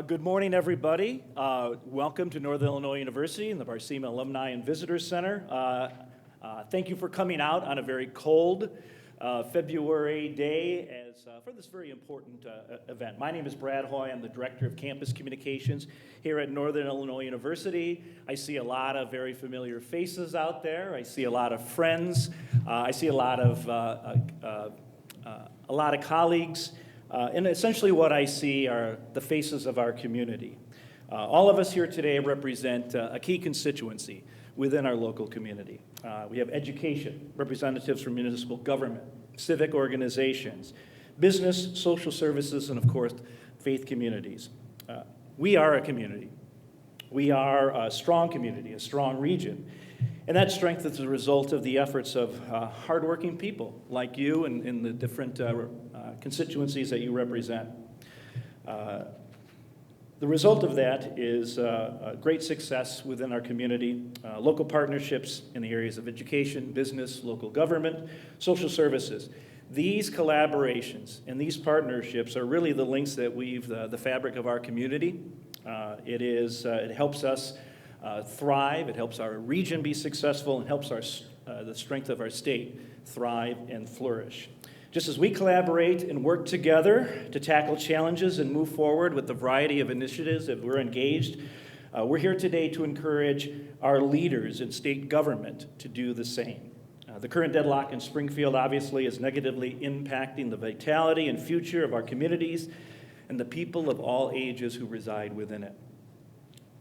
Good morning, everybody. Welcome to Northern Illinois University and the Barcema Alumni and Visitors Center. Thank you for coming out on a very cold February day for this very important event. My name is Brad Hoey. I'm the Director of Campus Communications here at Northern Illinois University. I see a lot of very familiar faces out there. I see a lot of friends. I see a lot of colleagues. And essentially what I see are the faces of our community. All of us here today represent a key constituency within our local community. We have education, representatives from municipal government, civic organizations, business, social services, and of course, faith communities. We are a community. We are a strong community, a strong region. And that strength is a result of the efforts of hardworking people like you and the different constituencies that you represent. The result of that is great success within our community, local partnerships in the areas of education, business, local government, social services. These collaborations and these partnerships are really the links that weave the fabric of our community. It helps us thrive, it helps our region be successful, and helps the strength of our state thrive and flourish. Just as we collaborate and work together to tackle challenges and move forward with the variety of initiatives that we're engaged, we're here today to encourage our leaders in state government to do the same. The current deadlock in Springfield obviously is negatively impacting the vitality and future of our communities and the people of all ages who reside within it.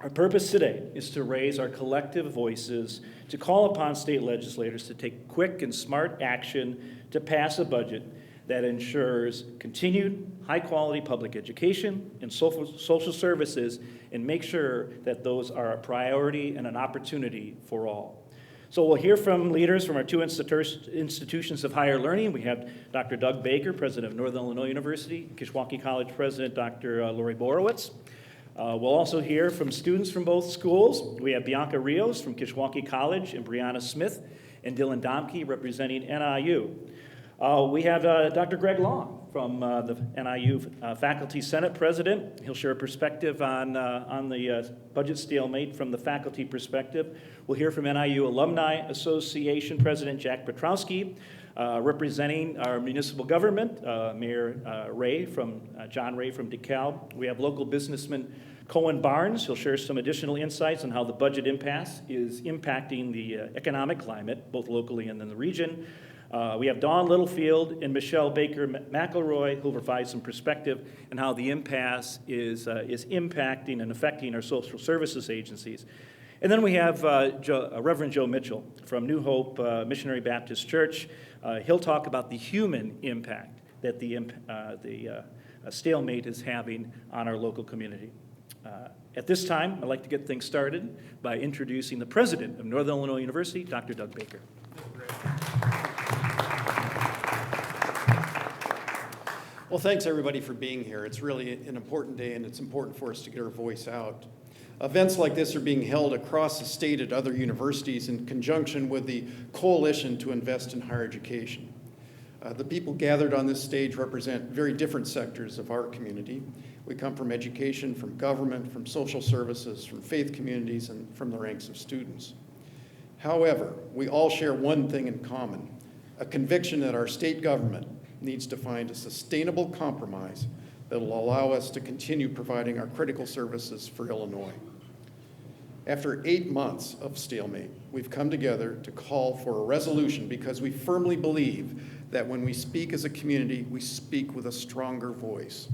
Our purpose today is to raise our collective voices to call upon state legislators to take quick and smart action to pass a budget that ensures continued high-quality public education and social services and make sure that those are a priority and an opportunity for all. So we'll hear from leaders from our two institutions of higher learning. We have Dr. Doug Baker, president of Northern Illinois University, Kishwaukee College president Dr. Laurie Borowicz. We'll also hear from students from both schools. We have Bianca Rios from Kishwaukee College and Brianna Smith and Dylan Domke representing NIU. We have Dr. Greg Long from the NIU Faculty Senate President. He'll share a perspective on the budget stalemate from the faculty perspective. We'll hear from NIU Alumni Association President Jack Patronski, representing our municipal government, Mayor John Ray from DeKalb. We have local businessman Cohen Barnes. He'll share some additional insights on how the budget impasse is impacting the economic climate, both locally and in the region. We have Dawn Littlefield and Michelle Baker-McElroy, who will provide some perspective on how the impasse is impacting and affecting our social services agencies. And then we have Reverend Joe Mitchell from New Hope Missionary Baptist Church. He'll talk about the human impact that the stalemate is having on our local community. At this time, I'd like to get things started by introducing the president of Northern Illinois University, Dr. Doug Baker. Well, thanks everybody for being here. It's really an important day, and it's important for us to get our voice out. Events like this are being held across the state at other universities in conjunction with the Coalition to Invest in Higher Education. The people gathered on this stage represent very different sectors of our community. We come from education, from government, from social services, from faith communities, and from the ranks of students. However, we all share one thing in common, a conviction that our state government needs to find a sustainable compromise that will allow us to continue providing our critical services for Illinois. After 8 months of stalemate, we've come together to call for a resolution because we firmly believe that when we speak as a community, we speak with a stronger voice.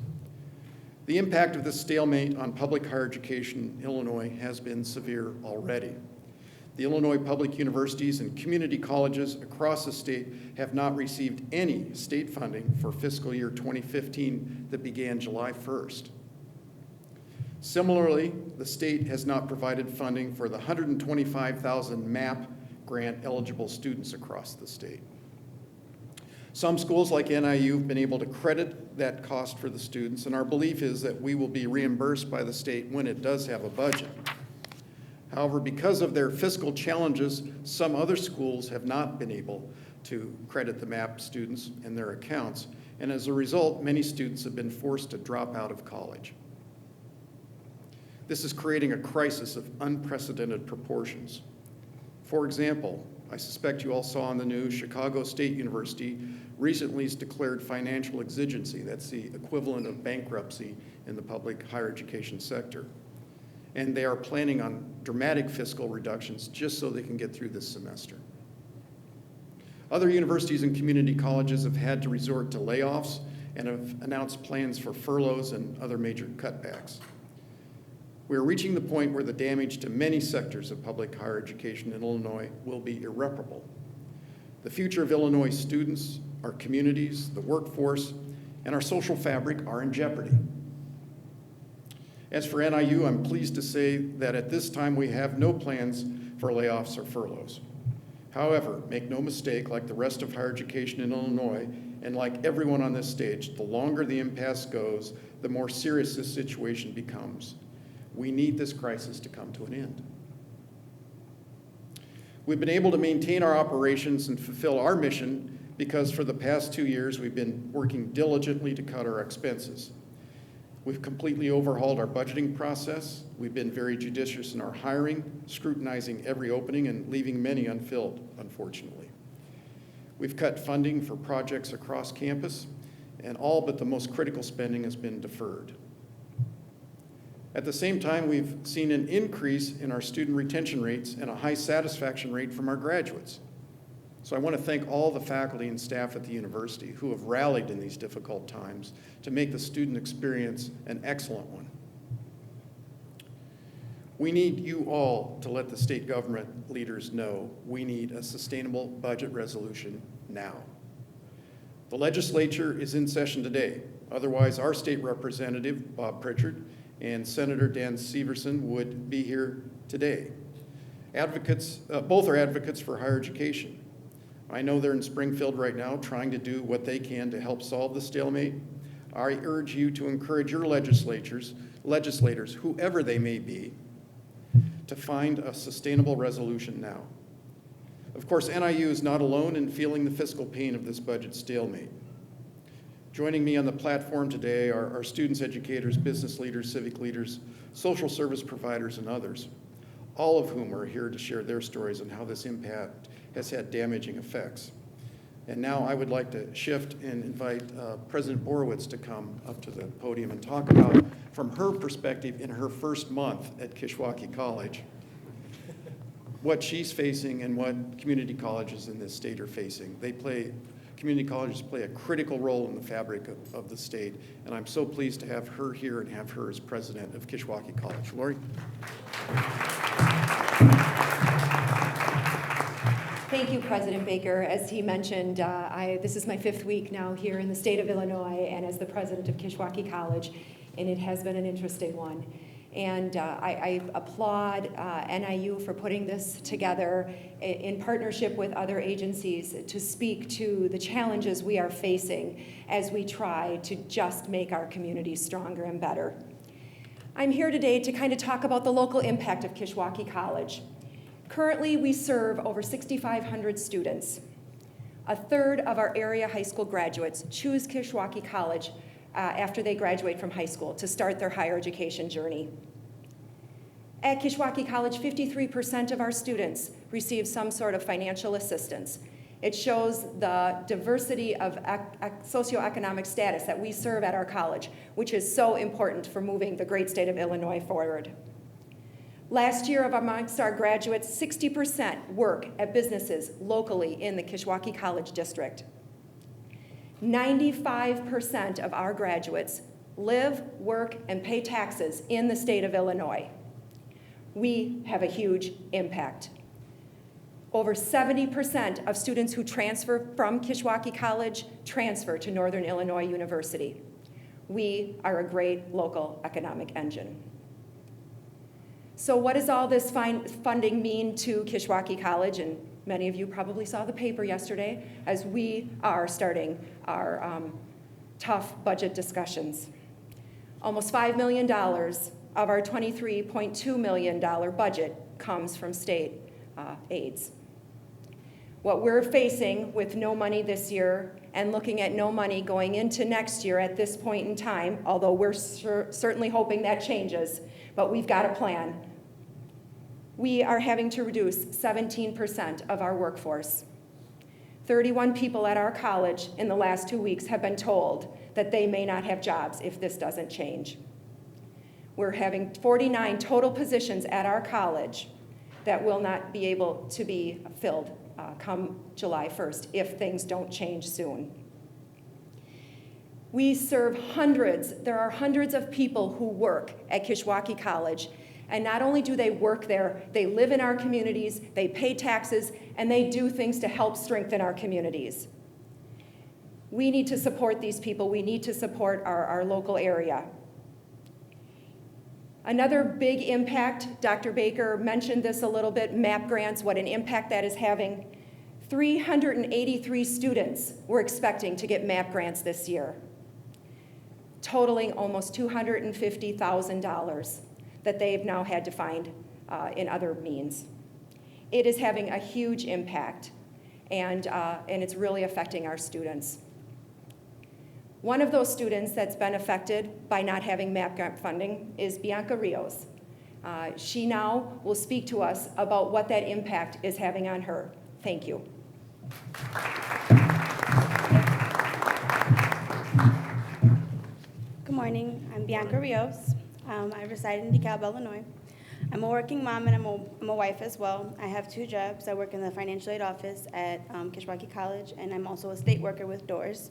The impact of this stalemate on public higher education in Illinois has been severe already. The Illinois public universities and community colleges across the state have not received any state funding for fiscal year 2015 that began July 1st. Similarly, the state has not provided funding for the 125,000 MAP grant eligible students across the state. Some schools like NIU have been able to credit that cost for the students, and our belief is that we will be reimbursed by the state when it does have a budget. However, because of their fiscal challenges, some other schools have not been able to credit the MAP students in their accounts, and as a result, many students have been forced to drop out of college. This is creating a crisis of unprecedented proportions. For example, I suspect you all saw on the news, Chicago State University recently has declared financial exigency. That's the equivalent of bankruptcy in the public higher education sector. And they are planning on dramatic fiscal reductions just so they can get through this semester. Other universities and community colleges have had to resort to layoffs and have announced plans for furloughs and other major cutbacks. We are reaching the point where the damage to many sectors of public higher education in Illinois will be irreparable. The future of Illinois students, our communities, the workforce, and our social fabric are in jeopardy. As for NIU, I'm pleased to say that at this time we have no plans for layoffs or furloughs. However, make no mistake, like the rest of higher education in Illinois, and like everyone on this stage, the longer the impasse goes, the more serious this situation becomes. We need this crisis to come to an end. We've been able to maintain our operations and fulfill our mission because for the past 2 years, we've been working diligently to cut our expenses. We've completely overhauled our budgeting process. We've been very judicious in our hiring, scrutinizing every opening and leaving many unfilled, unfortunately. We've cut funding for projects across campus, and all but the most critical spending has been deferred. At the same time, we've seen an increase in our student retention rates and a high satisfaction rate from our graduates. So I want to thank all the faculty and staff at the university who have rallied in these difficult times to make the student experience an excellent one. We need you all to let the state government leaders know we need a sustainable budget resolution now. The legislature is in session today. Otherwise, our state representative, Bob Pritchard, and Senator Dan Severson would be here today. Both are advocates for higher education. I know they're in Springfield right now trying to do what they can to help solve the stalemate. I urge you to encourage your legislators, whoever they may be, to find a sustainable resolution now. Of course, NIU is not alone in feeling the fiscal pain of this budget stalemate. Joining me on the platform today are our students, educators, business leaders, civic leaders, social service providers, and others, all of whom are here to share their stories on how this impact has had damaging effects. And now I would like to shift and invite President Borowicz to come up to the podium and talk about, from her perspective in her first month at Kishwaukee College, what she's facing and what community colleges in this state are facing. Community colleges play a critical role in the fabric of the state, and I'm so pleased to have her here and have her as president of Kishwaukee College. Laurie? Thank you, President Baker. As he mentioned, this is my 5th week now here in the state of Illinois and as the president of Kishwaukee College, and it has been an interesting one. And I applaud NIU for putting this together in partnership with other agencies to speak to the challenges we are facing as we try to just make our communities stronger and better. I'm here today to kind of talk about the local impact of Kishwaukee College. Currently, we serve over 6,500 students. A third of our area high school graduates choose Kishwaukee College after they graduate from high school to start their higher education journey. At Kishwaukee College, 53% of our students receive some sort of financial assistance. It shows the diversity of socioeconomic status that we serve at our college, which is so important for moving the great state of Illinois forward. Last year, amongst our graduates, 60% work at businesses locally in the Kishwaukee College District. 95% of our graduates live, work, and pay taxes in the state of Illinois. We have a huge impact. Over 70% of students who transfer from Kishwaukee College transfer to Northern Illinois University. We are a great local economic engine. So what does all this funding mean to Kishwaukee College? And many of you probably saw the paper yesterday as we are starting our tough budget discussions. Almost $5 million of our $23.2 million budget comes from state aids. What we're facing with no money this year and looking at no money going into next year at this point in time, although we're certainly hoping that changes, but we've got a plan. We are having to reduce 17% of our workforce. 31 people at our college in the last 2 weeks have been told that they may not have jobs if this doesn't change. We're having 49 total positions at our college that will not be able to be filled come July 1st if things don't change soon. We serve hundreds, there are hundreds of people who work at Kishwaukee College, and not only do they work there, they live in our communities, they pay taxes, and they do things to help strengthen our communities. We need to support these people. We need to support our local area. Another big impact, Dr. Baker mentioned this a little bit, MAP grants, what an impact that is having. 383 students we're expecting to get MAP grants this year, totaling almost $250,000 that they've now had to find in other means. It is having a huge impact, and it's really affecting our students. One of those students that's been affected by not having MAP grant funding is Bianca Rios. She now will speak to us about what that impact is having on her. Thank you. Good morning, I'm Bianca Rios. I reside in DeKalb, Illinois. I'm a working mom and I'm a wife as well. I have 2 jobs. I work in the financial aid office at Kishwaukee College, and I'm also a state worker with DOORS.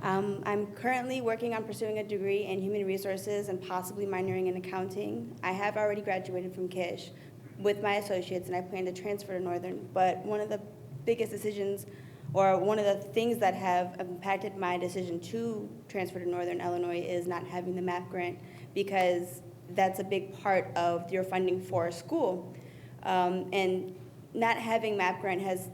I'm currently working on pursuing a degree in human resources and possibly minoring in accounting. I have already graduated from Kish with my associates, and I plan to transfer to Northern. But one of the biggest decisions, or one of the things that have impacted my decision to transfer to Northern Illinois is not having the MAP grant, because that's a big part of your funding for a school. And not having MAP grant has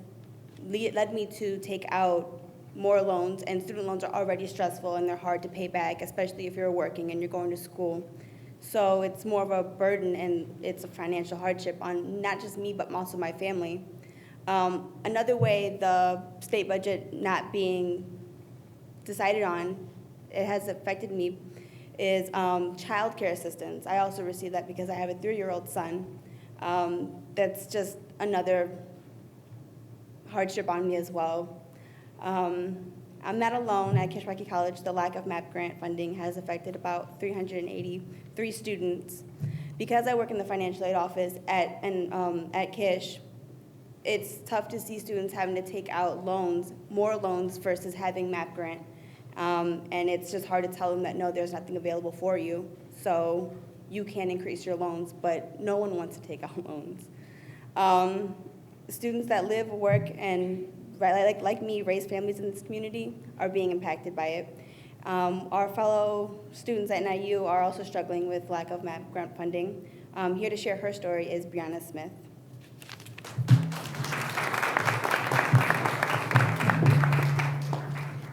led me to take out more loans, and student loans are already stressful and they're hard to pay back, especially if you're working and you're going to school. So it's more of a burden, and it's a financial hardship on not just me, but also my family. Another way the state budget not being decided on, it has affected me, is childcare assistance. I also receive that because I have a 3-year-old son. That's just another hardship on me as well. I'm not alone at Kishwaukee College. The lack of MAP grant funding has affected about 383 students. Because I work in the financial aid office at Kish, it's tough to see students having to take out loans, more loans versus having MAP grant. And it's just hard to tell them that, no, there's nothing available for you, so you can increase your loans, but no one wants to take out loans. Students that live, work, and like me, raise families in this community are being impacted by it. Our fellow students at NIU are also struggling with lack of MAP grant funding. Here to share her story is Brianna Smith.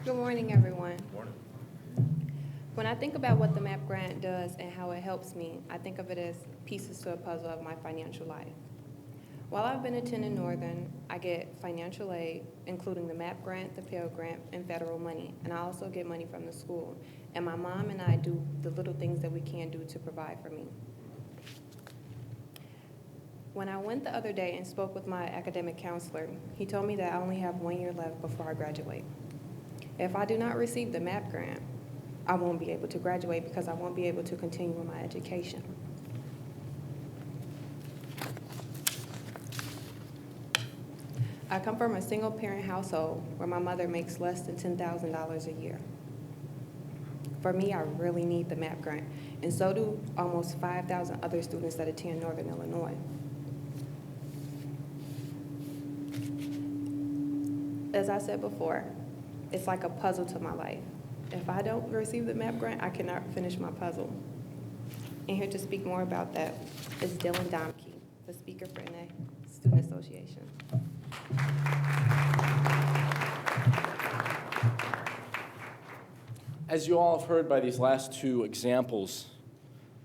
Good morning, everyone. Morning. When I think about what the MAP grant does and how it helps me, I think of it as pieces to a puzzle of my financial life. While I've been attending Northern, I get financial aid, including the MAP grant, the Pell Grant, and federal money. And I also get money from the school. And my mom and I do the little things that we can do to provide for me. When I went the other day and spoke with my academic counselor, he told me that I only have 1 year left before I graduate. If I do not receive the MAP grant, I won't be able to graduate because I won't be able to continue with my education. I come from a single-parent household where my mother makes less than $10,000 a year. For me, I really need the MAP grant, and so do almost 5,000 other students that attend Northern Illinois. As I said before, it's like a puzzle to my life. If I don't receive the MAP grant, I cannot finish my puzzle. And here to speak more about that is Dylan Domke, the speaker for the Student Association. As you all have heard by these last 2 examples,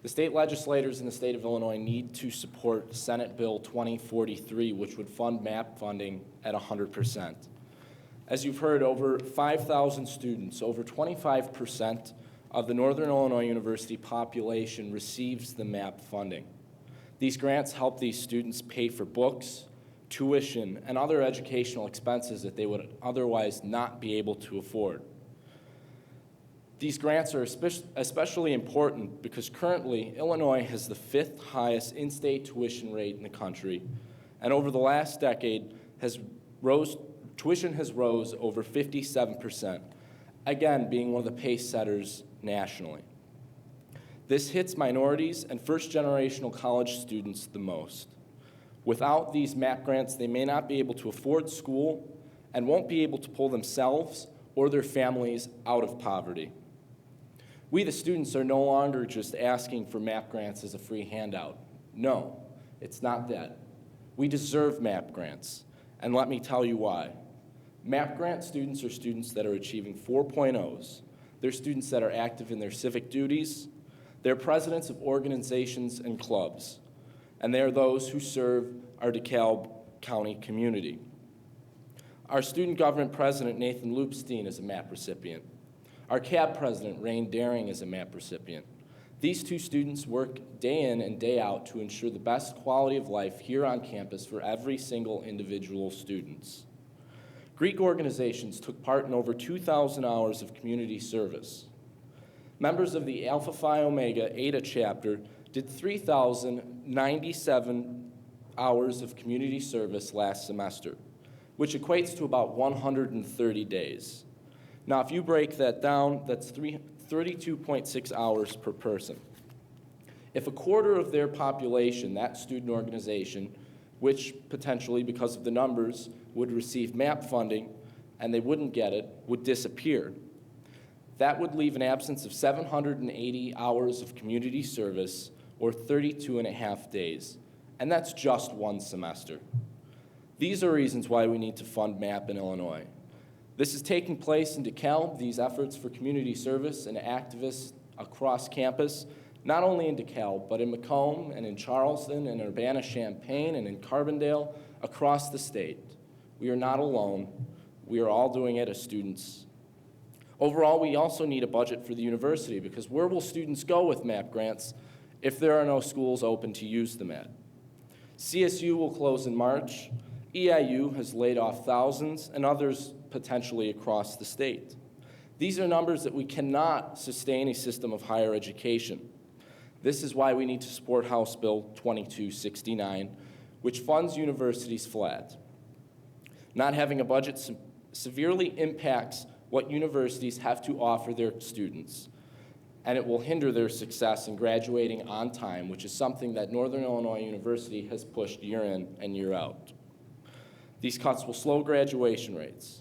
the state legislators in the state of Illinois need to support Senate Bill 2043, which would fund MAP funding at 100%. As you've heard, over 5,000 students, over 25% of the Northern Illinois University population receives the MAP funding. These grants help these students pay for books, tuition, and other educational expenses that they would otherwise not be able to afford. These grants are especially important because currently Illinois has the 5th highest in-state tuition rate in the country, and over the last decade tuition has rose over 57%, again being one of the pace setters nationally. This hits minorities and first-generational college students the most. Without these MAP grants, they may not be able to afford school and won't be able to pull themselves or their families out of poverty. We, the students, are no longer just asking for MAP grants as a free handout. No, it's not that. We deserve MAP grants, and let me tell you why. MAP grant students are students that are achieving 4.0s. They're students that are active in their civic duties. They're presidents of organizations and clubs, and they are those who serve our DeKalb County community. Our student government president, Nathan Loopstein, is a MAP recipient. Our CAB president, Rain Daring, is a MAP recipient. These two students work day in and day out to ensure the best quality of life here on campus for every single individual student. Greek organizations took part in over 2,000 hours of community service. Members of the Alpha Phi Omega Eta chapter did 3,097 hours of community service last semester, which equates to about 130 days. Now, if you break that down, that's 32.6 hours per person. If a quarter of their population, that student organization, which potentially, because of the numbers, would receive MAP funding and they wouldn't get it, would disappear. That would leave an absence of 780 hours of community service, or 32.5 days, and that's just one semester. These are reasons why we need to fund MAP in Illinois. This is taking place in DeKalb, these efforts for community service and activists across campus, not only in DeKalb, but in Macomb and in Charleston and Urbana-Champaign and in Carbondale, across the state. We are not alone. We are all doing it as students. Overall, we also need a budget for the university, because where will students go with MAP grants if there are no schools open to use them at? CSU will close in March. EIU has laid off thousands, and others potentially across the state. These are numbers that we cannot sustain a system of higher education. This is why we need to support House Bill 2269, which funds universities flat. Not having a budget severely impacts what universities have to offer their students, and it will hinder their success in graduating on time, which is something that Northern Illinois University has pushed year in and year out. These cuts will slow graduation rates.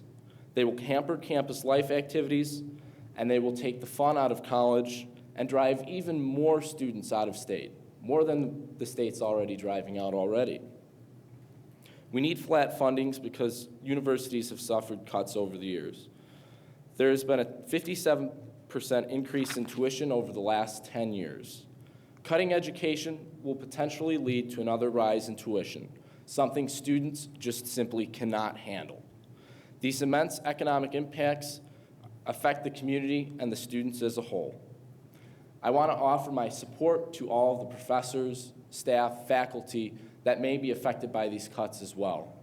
They will hamper campus life activities, and they will take the fun out of college and drive even more students out of state, more than the state's already driving out already. We need flat fundings because universities have suffered cuts over the years. There has been a 57% increase in tuition over the last 10 years. Cutting education will potentially lead to another rise in tuition, something students just simply cannot handle. These immense economic impacts affect the community and the students as a whole. I want to offer my support to all of the professors, staff, faculty that may be affected by these cuts as well.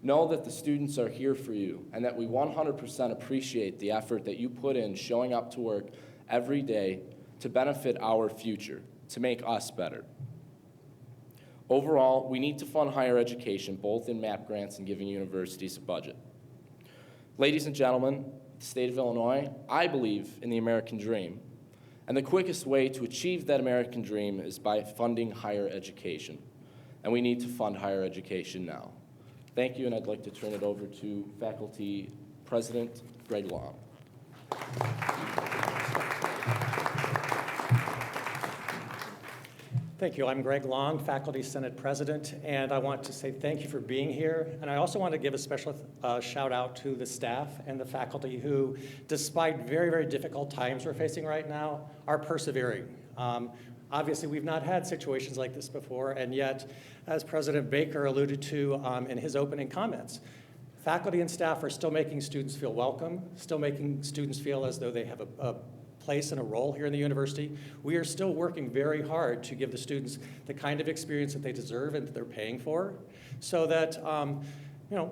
Know that the students are here for you, and that we 100% appreciate the effort that you put in showing up to work every day to benefit our future, to make us better. Overall, we need to fund higher education, both in MAP grants and giving universities a budget. Ladies and gentlemen, the state of Illinois, I believe in the American dream, and the quickest way to achieve that American dream is by funding higher education, and we need to fund higher education now. Thank you, and I'd like to turn it over to Faculty President Greg Long. Thank you. I'm Greg Long, Faculty Senate President, and I want to say thank you for being here. And I also want to give a special shout out to the staff and the faculty who, despite very, very difficult times we're facing right now, are persevering. Obviously, we've not had situations like this before, and yet, as President Baker alluded to in his opening comments, faculty and staff are still making students feel welcome, still making students feel as though they have a place and a role here in the university. We are still working very hard to give the students the kind of experience that they deserve and that they're paying for, so that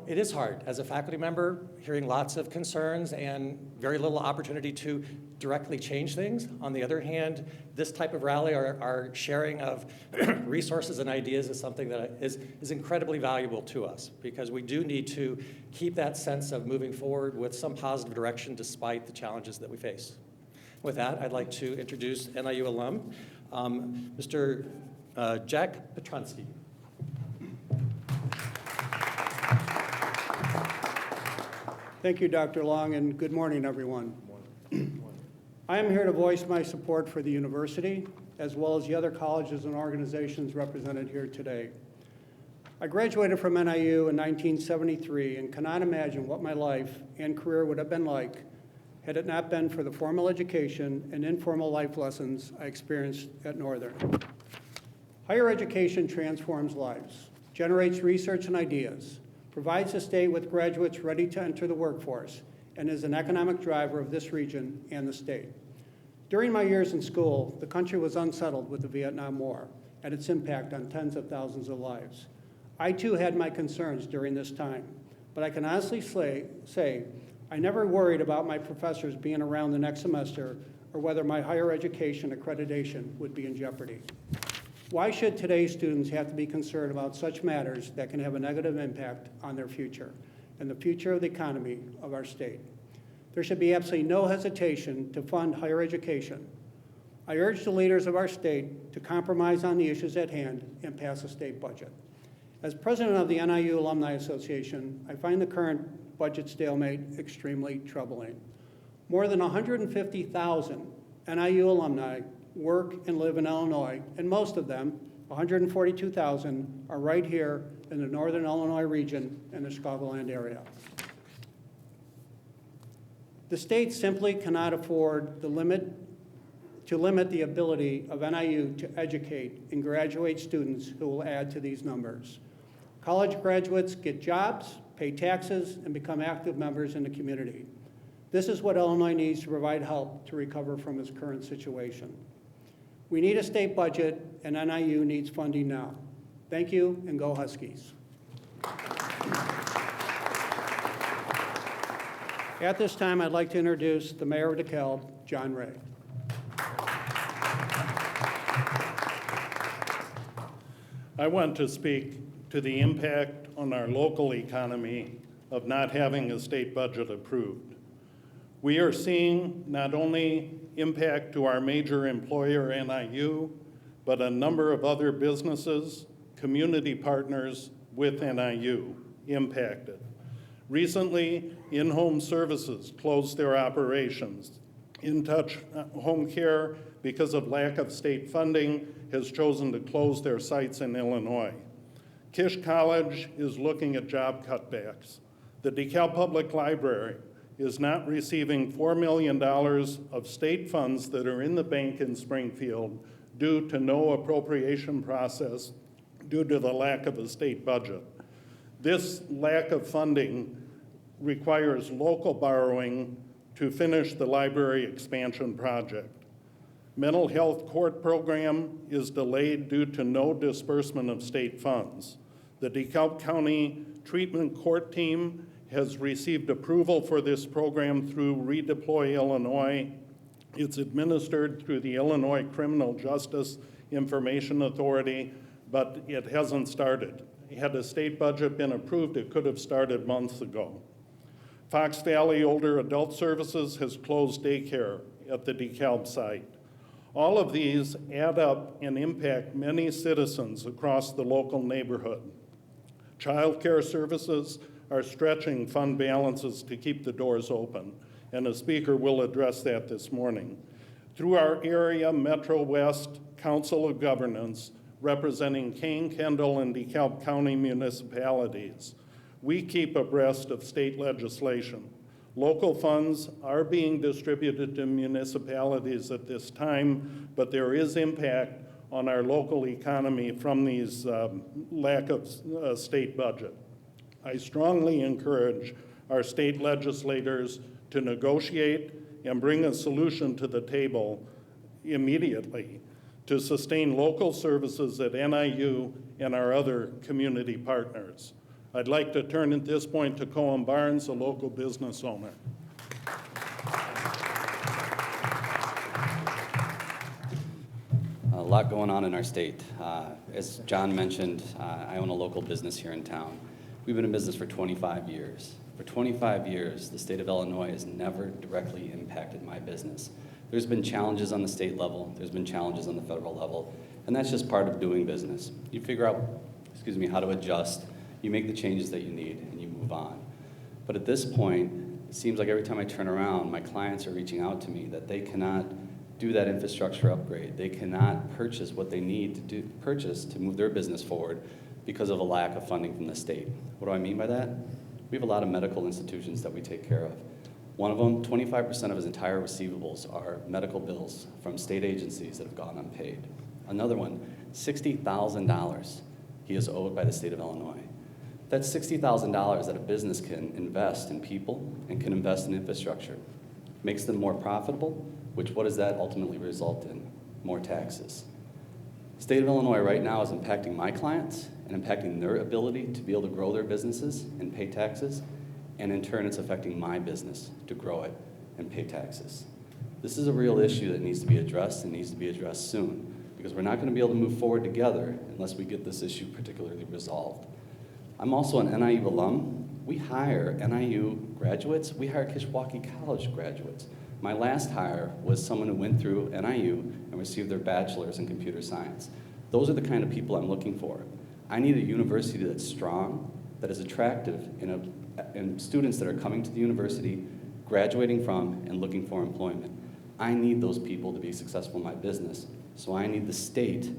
it is hard as a faculty member, hearing lots of concerns and very little opportunity to directly change things. On the other hand, this type of rally, our sharing of resources and ideas, is something that is incredibly valuable to us, because we do need to keep that sense of moving forward with some positive direction despite the challenges that we face. With that, I'd like to introduce NIU alum, Mr. Jack Patronski. Thank you, Dr. Long, and good morning, everyone. I am here to voice my support for the university, as well as the other colleges and organizations represented here today. I graduated from NIU in 1973 and cannot imagine what my life and career would have been like had it not been for the formal education and informal life lessons I experienced at Northern. Higher education transforms lives, generates research and ideas, provides the state with graduates ready to enter the workforce, and is an economic driver of this region and the state. During my years in school, the country was unsettled with the Vietnam War and its impact on tens of thousands of lives. I too had my concerns during this time, but I can honestly say I never worried about my professors being around the next semester or whether my higher education accreditation would be in jeopardy. Why should today's students have to be concerned about such matters that can have a negative impact on their future and the future of the economy of our state? There should be absolutely no hesitation to fund higher education. I urge the leaders of our state to compromise on the issues at hand and pass a state budget. As president of the NIU Alumni Association, I find the current budget stalemate extremely troubling. More than 150,000 NIU alumni work and live in Illinois, and most of them, 142,000, are right here in the Northern Illinois region and the Chicagoland area. The state simply cannot afford to limit the ability of NIU to educate and graduate students who will add to these numbers. College graduates get jobs, pay taxes, and become active members in the community. This is what Illinois needs to provide help to recover from its current situation. We need a state budget, and NIU needs funding now. Thank you, and go Huskies. At this time, I'd like to introduce the Mayor of DeKalb, John Ray. I want to speak to the impact on our local economy of not having a state budget approved. We are seeing not only impact to our major employer, NIU, but a number of other businesses, community partners with NIU impacted. Recently, In-Home Services closed their operations. In Touch Home Care, because of lack of state funding, has chosen to close their sites in Illinois. Kish College is looking at job cutbacks. The DeKalb Public Library is not receiving $4 million of state funds that are in the bank in Springfield due to no appropriation process due to the lack of a state budget. This lack of funding requires local borrowing to finish the library expansion project. Mental health court program is delayed due to no disbursement of state funds. The DeKalb County Treatment Court Team has received approval for this program through Redeploy Illinois. It's administered through the Illinois Criminal Justice Information Authority, but it hasn't started. Had a state budget been approved, it could have started months ago. Fox Valley Older Adult Services has closed daycare at the DeKalb site. All of these add up and impact many citizens across the local neighborhood. Childcare services are stretching fund balances to keep the doors open, and a speaker will address that this morning. Through our area Metro West Council of Governance, representing Kane, Kendall, and DeKalb County municipalities, we keep abreast of state legislation. Local funds are being distributed to municipalities at this time, but there is impact on our local economy from these lack of state budget. I strongly encourage our state legislators to negotiate and bring a solution to the table immediately to sustain local services at NIU and our other community partners. I'd like to turn at this point to Cohen Barnes, a local business owner. A lot going on in our state. As John mentioned, I own a local business here in town. We've been in business for 25 years. For 25 years, the state of Illinois has never directly impacted my business. There's been challenges on the state level, there's been challenges on the federal level, and that's just part of doing business. You figure out, how to adjust, you make the changes that you need, and you move on. But at this point, it seems like every time I turn around, my clients are reaching out to me that they cannot do that infrastructure upgrade. They cannot purchase what they need to purchase to move their business forward because of a lack of funding from the state. What do I mean by that? We have a lot of medical institutions that we take care of. One of them, 25% of his entire receivables are medical bills from state agencies that have gone unpaid. Another one, $60,000 he is owed by the state of Illinois. That's $60,000 that a business can invest in people and can invest in infrastructure. Makes them more profitable, which what does that ultimately result in? More taxes. The state of Illinois right now is impacting my clients and impacting their ability to be able to grow their businesses and pay taxes, and in turn it's affecting my business to grow it and pay taxes. This is a real issue that needs to be addressed and needs to be addressed soon, because we're not going to be able to move forward together unless we get this issue particularly resolved. I'm also an NIU alum. We hire NIU graduates, we hire Kishwaukee College graduates. My last hire was someone who went through NIU and received their bachelor's in computer science. Those are the kind of people I'm looking for. I need a university that's strong, that is attractive, and students that are coming to the university, graduating from, and looking for employment. I need those people to be successful in my business, so I need the state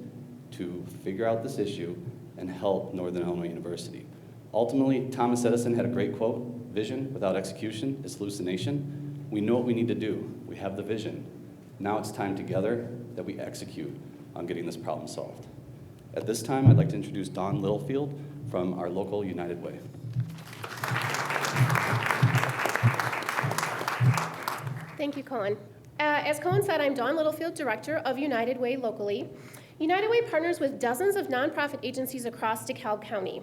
to figure out this issue and help Northern Illinois University. Ultimately, Thomas Edison had a great quote, "Vision without execution is hallucination." We know what we need to do. We have the vision. Now it's time together that we execute on getting this problem solved. At this time, I'd like to introduce Dawn Littlefield from our local United Way. Thank you, Cohen. As Cohen said, I'm Dawn Littlefield, Director of United Way locally. United Way partners with dozens of nonprofit agencies across DeKalb County.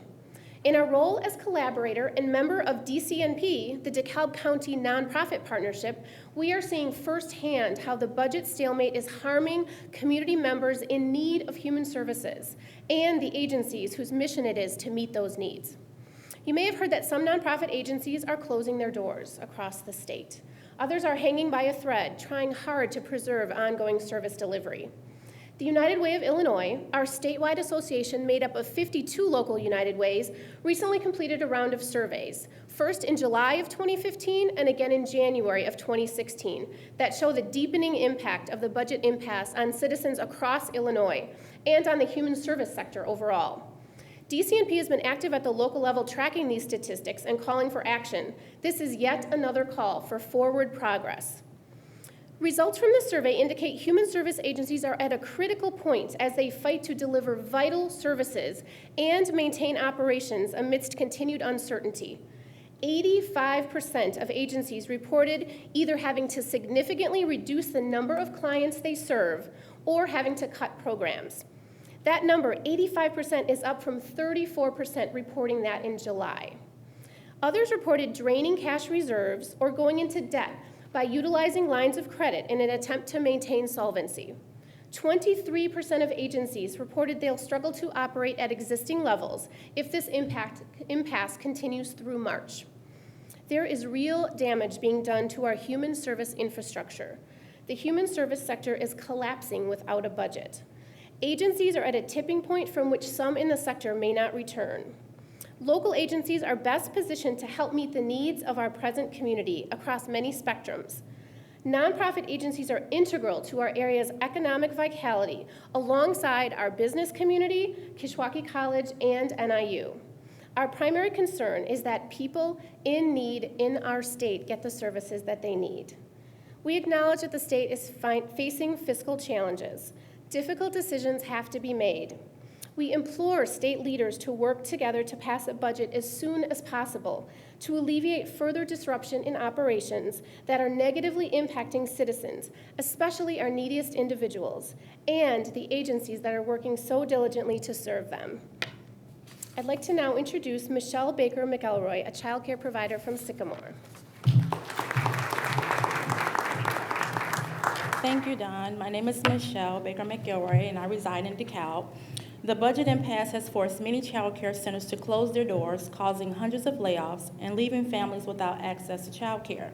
In our role as collaborator and member of DCNP, the DeKalb County Nonprofit Partnership, we are seeing firsthand how the budget stalemate is harming community members in need of human services and the agencies whose mission it is to meet those needs. You may have heard that some nonprofit agencies are closing their doors across the state. Others are hanging by a thread, trying hard to preserve ongoing service delivery. The United Way of Illinois, our statewide association made up of 52 local United Ways, recently completed a round of surveys, first in July of 2015 and again in January of 2016, that show the deepening impact of the budget impasse on citizens across Illinois and on the human service sector overall. DCNP has been active at the local level tracking these statistics and calling for action. This is yet another call for forward progress. Results from the survey indicate human service agencies are at a critical point as they fight to deliver vital services and maintain operations amidst continued uncertainty. 85% of agencies reported either having to significantly reduce the number of clients they serve or having to cut programs. That number, 85%, is up from 34% reporting that in July. Others reported draining cash reserves or going into debt by utilizing lines of credit in an attempt to maintain solvency. 23% of agencies reported they'll struggle to operate at existing levels if this impasse continues through March. There is real damage being done to our human service infrastructure. The human service sector is collapsing without a budget. Agencies are at a tipping point from which some in the sector may not return. Local agencies are best positioned to help meet the needs of our present community across many spectrums. Nonprofit agencies are integral to our area's economic vitality alongside our business community, Kishwaukee College, and NIU. Our primary concern is that people in need in our state get the services that they need. We acknowledge that the state is facing fiscal challenges. Difficult decisions have to be made. We implore state leaders to work together to pass a budget as soon as possible to alleviate further disruption in operations that are negatively impacting citizens, especially our neediest individuals, and the agencies that are working so diligently to serve them. I'd like to now introduce Michelle Baker-McElroy, a childcare provider from Sycamore. Thank you, Don. My name is Michelle Baker-McElroy, and I reside in DeKalb. The budget impasse has forced many child care centers to close their doors, causing hundreds of layoffs and leaving families without access to child care.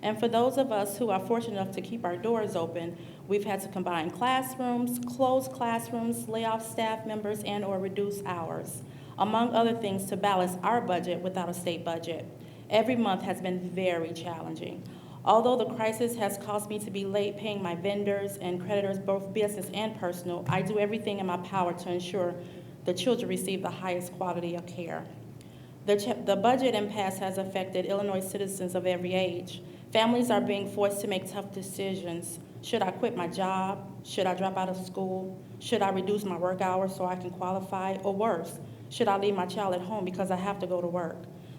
And for those of us who are fortunate enough to keep our doors open, we've had to combine classrooms, close classrooms, lay off staff members, and/or reduce hours, among other things, to balance our budget without a state budget. Every month has been very challenging. Although the crisis has caused me to be late paying my vendors and creditors, both business and personal, I do everything in my power to ensure the children receive the highest quality of care. The budget impasse has affected Illinois citizens of every age. Families are being forced to make tough decisions. Should I quit my job? Should I drop out of school? Should I reduce my work hours so I can qualify? Or worse, should I leave my child at home because I have to go to work?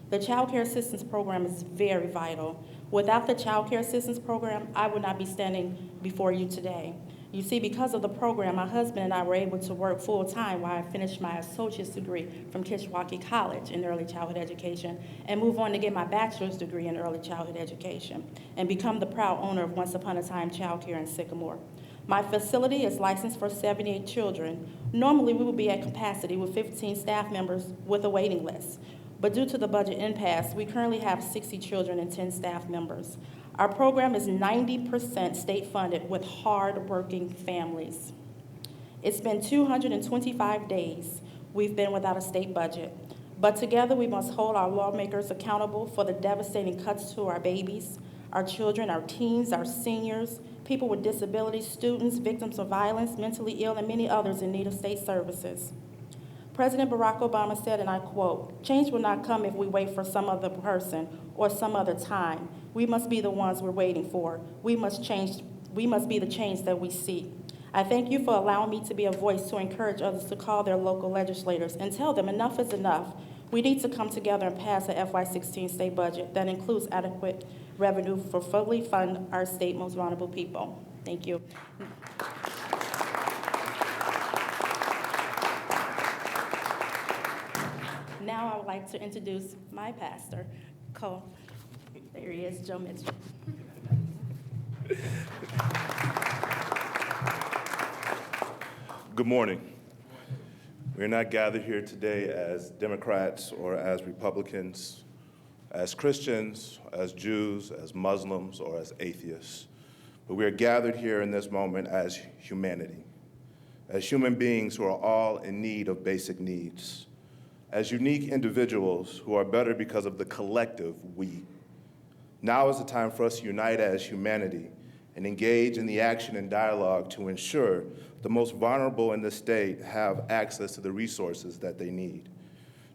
The Child Care Assistance Program is very vital. Without the Child Care Assistance Program, I would not be standing before you today. You see, because of the program, my husband and I were able to work full-time while I finished my associate's degree from Kishwaukee College in early childhood education and move on to get my bachelor's degree in early childhood education and become the proud owner of Once Upon a Time Childcare in Sycamore. My facility is licensed for 78 children. Normally, we would be at capacity with 15 staff members with a waiting list. But due to the budget impasse, we currently have 60 children and 10 staff members. Our program is 90% state funded with hard-working families. It's been 225 days we've been without a state budget. But together we must hold our lawmakers accountable for the devastating cuts to our babies, our children, our teens, our seniors, people with disabilities, students, victims of violence, mentally ill, and many others in need of state services. President Barack Obama said, and I quote, "Change will not come if we wait for some other person or some other time. We must be the ones we're waiting for. We must be the change that we seek." I thank you for allowing me to be a voice to encourage others to call their local legislators and tell them enough is enough. We need to come together and pass a FY16 state budget that includes adequate revenue for fully fund our state most vulnerable people. Thank you. Now I would like to introduce my pastor, there he is, Joe Mitchell. Good morning. We're not gathered here today as Democrats or as Republicans, as Christians, as Jews, as Muslims, or as atheists. But we are gathered here in this moment as humanity, as human beings who are all in need of basic needs, as unique individuals who are better because of the collective we. Now is the time for us to unite as humanity and engage in the action and dialogue to ensure the most vulnerable in the state have access to the resources that they need,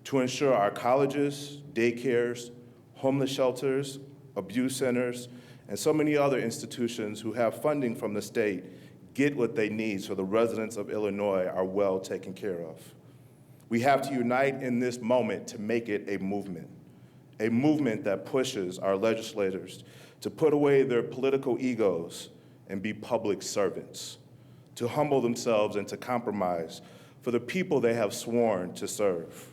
to ensure our colleges, daycares, homeless shelters, abuse centers, and so many other institutions who have funding from the state get what they need so the residents of Illinois are well taken care of. We have to unite in this moment to make it a movement that pushes our legislators to put away their political egos and be public servants, to humble themselves and to compromise for the people they have sworn to serve.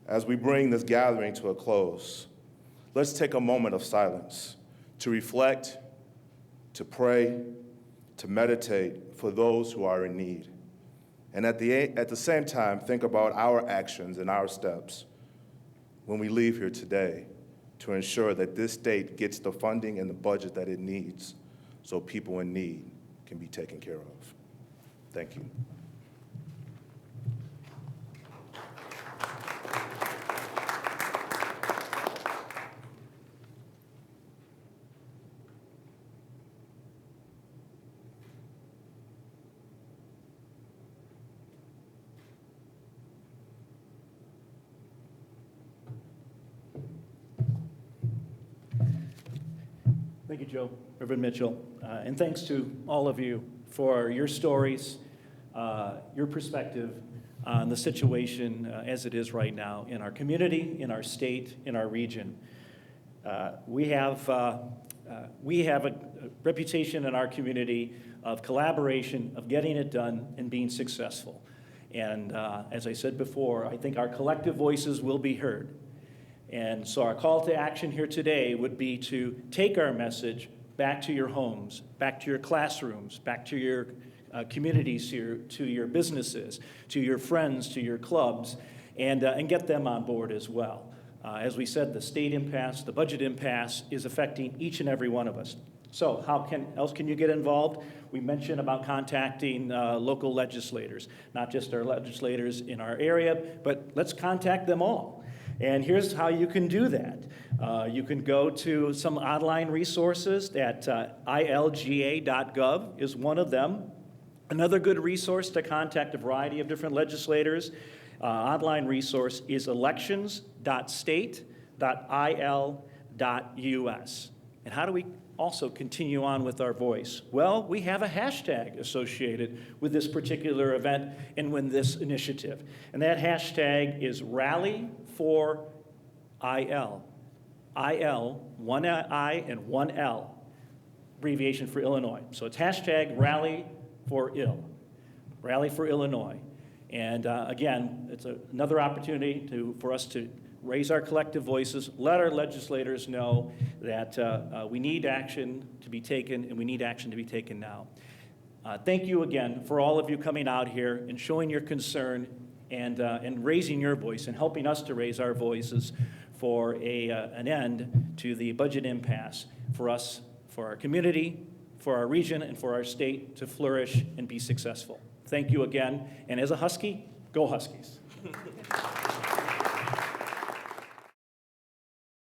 As we bring this gathering to a close, let's take a moment of silence to reflect, to pray, to meditate for those who are in need. And at the same time, think about our actions and our steps when we leave here today to ensure that this state gets the funding and the budget that it needs so people in need can be taken care of. Thank you. Thank you, Joe. Reverend Mitchell. And thanks to all of you for your stories, your perspective on the situation as it is right now in our community, in our state, in our region. We have a reputation in our community of collaboration, of getting it done and being successful. And as I said before, I think our collective voices will be heard. And so our call to action here today would be to take our message back to your homes, back to your classrooms, back to your communities, to your businesses, to your friends, to your clubs, and get them on board as well. As we said, the state impasse, the budget impasse is affecting each and every one of us. So how else can you get involved? We mentioned about contacting local legislators, not just our legislators in our area, but let's contact them all. And here's how you can do that. You can go to some online resources at ilga.gov is one of them. Another good resource to contact a variety of different legislators, online resource is elections.state.il.us. And how do we also continue on with our voice? Well, we have a hashtag associated with this particular event and with this initiative. And that hashtag is RallyforIL. IL, one I and one L, abbreviation for Illinois. So it's hashtag RallyforIL, Rally for Illinois. And again, it's another opportunity for us to raise our collective voices, let our legislators know that we need action to be taken, and we need action to be taken now. Thank you again for all of you coming out here and showing your concern and raising your voice and helping us to raise our voices for an end to the budget impasse for us, for our community, for our region, and for our state to flourish and be successful. Thank you again. And as a Husky, go Huskies.